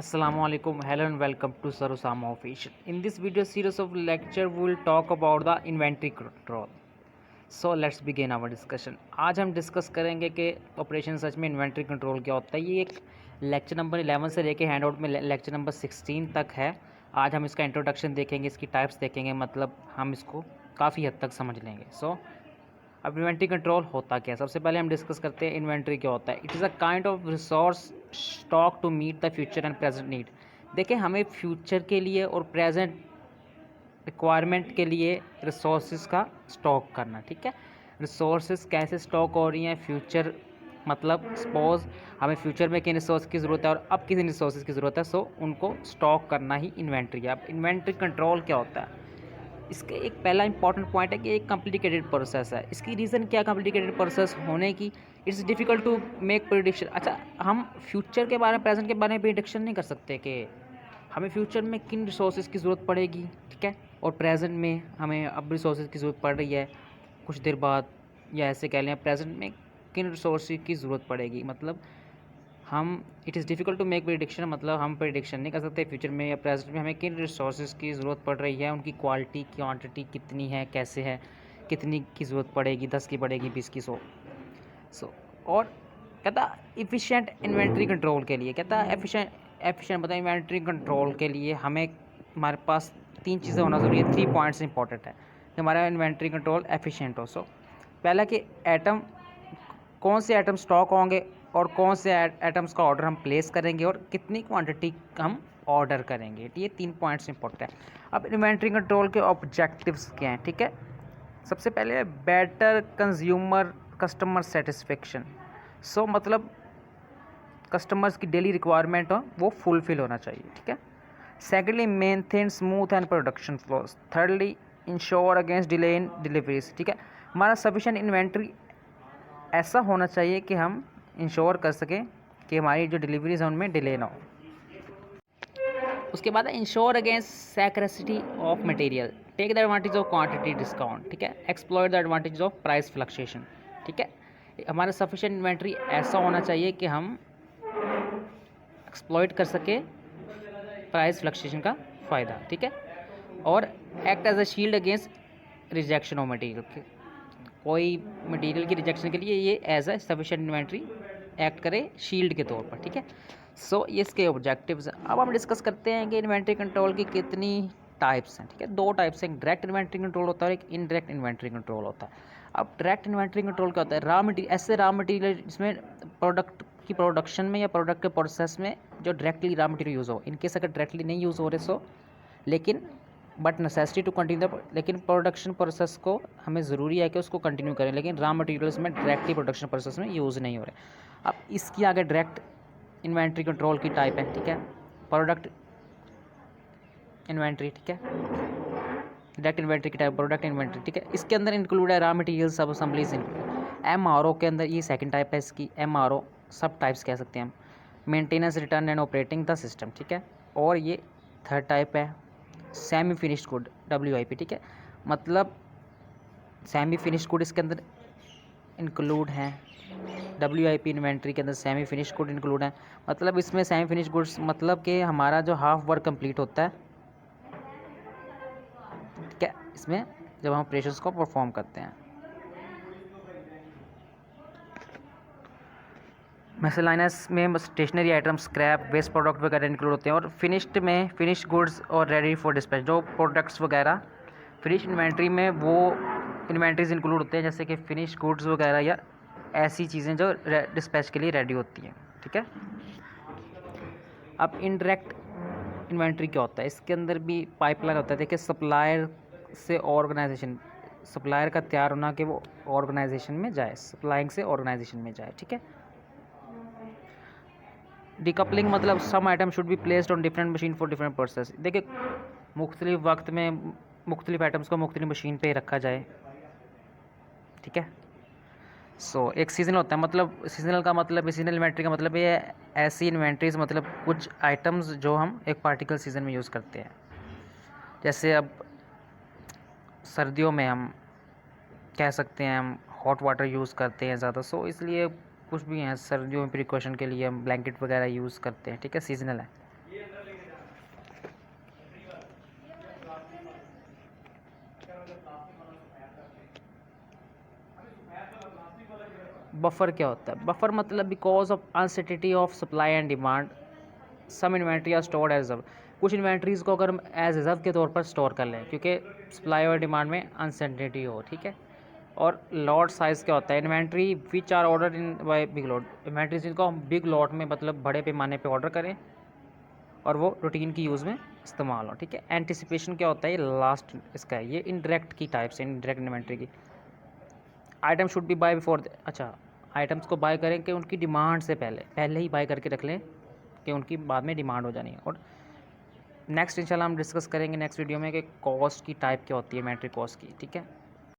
Assalamualaikum, hello and welcome to Sarusama Official. In this video series of lecture, we will talk about the inventory control. So let's begin our discussion. आज हम discuss करेंगे कि operation search में inventory control क्या होता है। ये एक लेक्चर नंबर 11 से लेके हैंड आउट में लेक्चर नंबर 16 तक है। आज हम इसका इंट्रोडक्शन देखेंगे, इसकी टाइप्स देखेंगे, मतलब हम इसको काफ़ी हद तक समझ लेंगे। अब इन्वेंट्री कंट्रोल होता क्या है, सबसे पहले हम डिस्कस करते हैं इन्वेंट्री क्या होता है। It is a kind of resource stock to meet the future and present need. देखिए, हमें फ्यूचर के लिए और प्रेजेंट रिक्वायरमेंट के लिए रिसोर्सेज का स्टॉक करना, ठीक है। रिसोर्सेज कैसे स्टॉक हो रही हैं फ्यूचर, मतलब सपोज हमें फ्यूचर में किन रिसोर्स की ज़रूरत है और अब किन रिसोर्सेज की ज़रूरत है, सो उनको स्टॉक करना ही इन्वेंट्री है। अब इन्वेंट्री कंट्रोल क्या होता है, इसके एक पहला इंपॉर्टेंट पॉइंट है कि एक कॉम्प्लिकेटेड प्रोसेस है। इसकी रीज़न क्या कॉम्प्लिकेटेड प्रोसेस होने की, it's difficult to make prediction. अच्छा, हम फ्यूचर के बारे में, प्रेजेंट के बारे में प्रिडिक्शन नहीं कर सकते कि हमें फ्यूचर में किन रिसोर्सेज की ज़रूरत पड़ेगी, ठीक है, और प्रेजेंट में हमें अब रिसोर्सेज की ज़रूरत पड़ रही है कुछ देर बाद, या ऐसे कह लें प्रेजेंट में किन रिसोर्सेज की ज़रूरत पड़ेगी। मतलब हम it is difficult to make prediction, मतलब हम प्रिडिक्शन नहीं कर सकते फ्यूचर में या प्रेजेंट में हमें किन रिसोर्सेज की ज़रूरत पड़ रही है, उनकी क्वालिटी क्वांटिटी कितनी है, कैसे है, कितनी की ज़रूरत पड़ेगी, 10 की पड़ेगी, 20 की, 100। और कहता इफ़िशिएंट इन्वेंट्री कंट्रोल के लिए, कहता एफिशिएंट बताए इन्वेंट्री कंट्रोल के लिए हमें, हमारे पास 3 चीज़ें होना ज़रूरी है। 3 पॉइंट्स इंपॉर्टेंट है कि हमारा इन्वेंट्री कंट्रोल एफिशिएंट हो। पहला कि एटम, कौन से एटम स्टॉक होंगे और कौन से एटम्स का ऑर्डर हम प्लेस करेंगे और कितनी क्वांटिटी हम ऑर्डर करेंगे। ये 3 पॉइंट्स इंपॉर्टेंट है। अब इन्वेंट्री कंट्रोल के ऑब्जेक्टिव्स क्या हैं, ठीक है। सबसे पहले बेटर कंज्यूमर कस्टमर सेटिस्फेक्शन। मतलब कस्टमर्स की डेली रिक्वायरमेंट हो वो फुलफिल होना चाहिए, ठीक है। Secondly, maintain smooth and production flows. Thirdly, ensure against delay in deliveries, ठीक है। हमारा सफिशेंट इन्वेंट्री ऐसा होना चाहिए कि हम इंश्योर कर सकें कि हमारी जो डिलीवरीज हैं उनमें डिले ना हो। उसके बाद ensure against scarcity of material, take the advantage of quantity discount, ठीक है, exploit the advantage of price fluctuation, ठीक है। हमारा सफिशिएंट इन्वेंट्री ऐसा होना चाहिए कि हम एक्सप्लॉयट कर सके प्राइस फ्लक्चुएशन का फ़ायदा, ठीक है। और act as a shield against rejection of material, कोई मटेरियल की रिजेक्शन के लिए ये as a sufficient inventory act करे शील्ड के तौर पर, ठीक है। ये इसके ऑब्जेक्टिव्स हैं। अब हम डिस्कस करते हैं कि इन्वेंट्री कंट्रोल की कितनी टाइप्स हैं, ठीक है। 2 टाइप्स हैं, एक डायरेक्ट इन्वेंट्री कंट्रोल होता है और एक इनडायरेक्ट इन्वेंट्री कंट्रोल होता है। अब डायरेक्ट इन्वेंट्री कंट्रोल क्या होता है, रॉ मटीरियल जिसमें प्रोडक्ट की प्रोडक्शन में या प्रोडक्ट के प्रोसेस में जो डायरेक्टली रॉ मटीरियल यूज़ हो, इनकेस अगर डायरेक्टली नहीं यूज़ हो रहे लेकिन but necessity to continue the, लेकिन प्रोडक्शन प्रोसेस को हमें ज़रूरी है कि उसको कंटिन्यू करें, लेकिन रॉ मटेरियल्स में डायरेक्टली प्रोडक्शन प्रोसेस में यूज़ नहीं हो रहे। अब इसकी आगे डायरेक्ट इन्वेंट्री कंट्रोल की टाइप है, ठीक है। प्रोडक्ट इन्वेंट्री, ठीक है, डायरेक्ट इन्वेंट्री की टाइप प्रोडक्ट इन्वेंट्री, ठीक है। इसके अंदर इंक्लूड है रॉ मटेरियल सब असेंबलीज इंक्लूड। MRO के अंदर ये सेकंड टाइप है इसकी, MRO सब टाइप्स कह सकते हैं हम, maintenance return and operating the system, ठीक है। और ये थर्ड टाइप है सेमी फिनिश्ड गुड, WIP, ठीक है। मतलब सेमी फिनिश्ड गुड इसके अंदर इंक्लूड हैं, WIP इन्वेंट्री के अंदर सेमी फिनिश्ड गुड इंक्लूड है। मतलब इसमें सेमी फिनिश्ड गुड्स मतलब कि हमारा जो हाफ वर्क कंप्लीट होता है, ठीक है, इसमें जब हम ऑपरेशंस को परफॉर्म करते हैं। मिसलेनियस में stationery item, scrap, waste product वगैरह इंक्लूड होते हैं। और फिनिश्ड में फिनिश्ड गुड्स और रेडी फॉर डिस्पैच, जो प्रोडक्ट्स वगैरह फिनिश इन्वेंट्री में वो इन्वेंट्रीज इंक्लूड होते हैं, जैसे कि फिनिश गुड्स वगैरह या ऐसी चीज़ें जो डिस्पैच के लिए रेडी होती हैं, ठीक है। अब इनडायरेक्ट इन्वेंट्री क्या होता है, इसके अंदर भी पाइपलाइन होता है। देखिए, सप्लायर से ऑर्गेनाइजेशन, सप्लायर का तैयार होना कि वो ऑर्गेनाइजेशन में जाए, सप्लाइंग से ऑर्गेनाइजेशन में जाए, ठीक है। डिकपलिंग मतलब some item should be placed on different machine for different process. देखिए, मुख्तलिफ वक्त में मुख्तलिफ आइटम्स को मुख्तलिफ मशीन पे रखा जाए, ठीक है। एक सीजनल होता है, मतलब सीजनल का मतलब, सीजनल इन्वेंट्री का मतलब ये ऐसी इन्वेंट्रीज, मतलब कुछ आइटम्स जो हम एक पार्टिकुलर सीज़न में यूज़ करते हैं। जैसे अब सर्दियों में हम कह सकते हैं हम हॉट वाटर यूज़ करते हैं ज़्यादा, इसलिए कुछ भी हैं सर्दियों में प्रिकॉशन के लिए हम ब्लैंकेट वगैरह यूज़ करते हैं, ठीक है, सीजनल है। बफर क्या होता है? बफर मतलब because of uncertainty of supply and demand some inventory are stored as reserve. कुछ इन्वेंट्रीज़ को अगर हम एज रिजर्व के तौर पर स्टोर कर लें क्योंकि सप्लाई और डिमांड में अनसर्टेनिटी हो, ठीक है। और लॉट साइज़ क्या होता है? Inventory which are order in by big lot, inventory जिनको हम बिग लॉट में मतलब बड़े पैमाने पे ऑर्डर करें और वो रूटीन की यूज़ में इस्तेमाल हो, ठीक है। एंटिसिपेशन क्या होता है? ये लास्ट इसका है, ये इनडायरेक्ट की टाइप से, इनडायरेक्ट इन्वेंट्री की। Item should be buy before, अच्छा आइटम्स को बाय करें कि उनकी डिमांड से पहले ही बाय करके रख लें कि उनकी बाद में डिमांड हो जानी है। और नेक्स्ट इंशाल्लाह हम डिस्कस करेंगे नेक्स्ट वीडियो में कि कॉस्ट की टाइप क्या होती है इन्वेंट्री कॉस्ट की, ठीक है।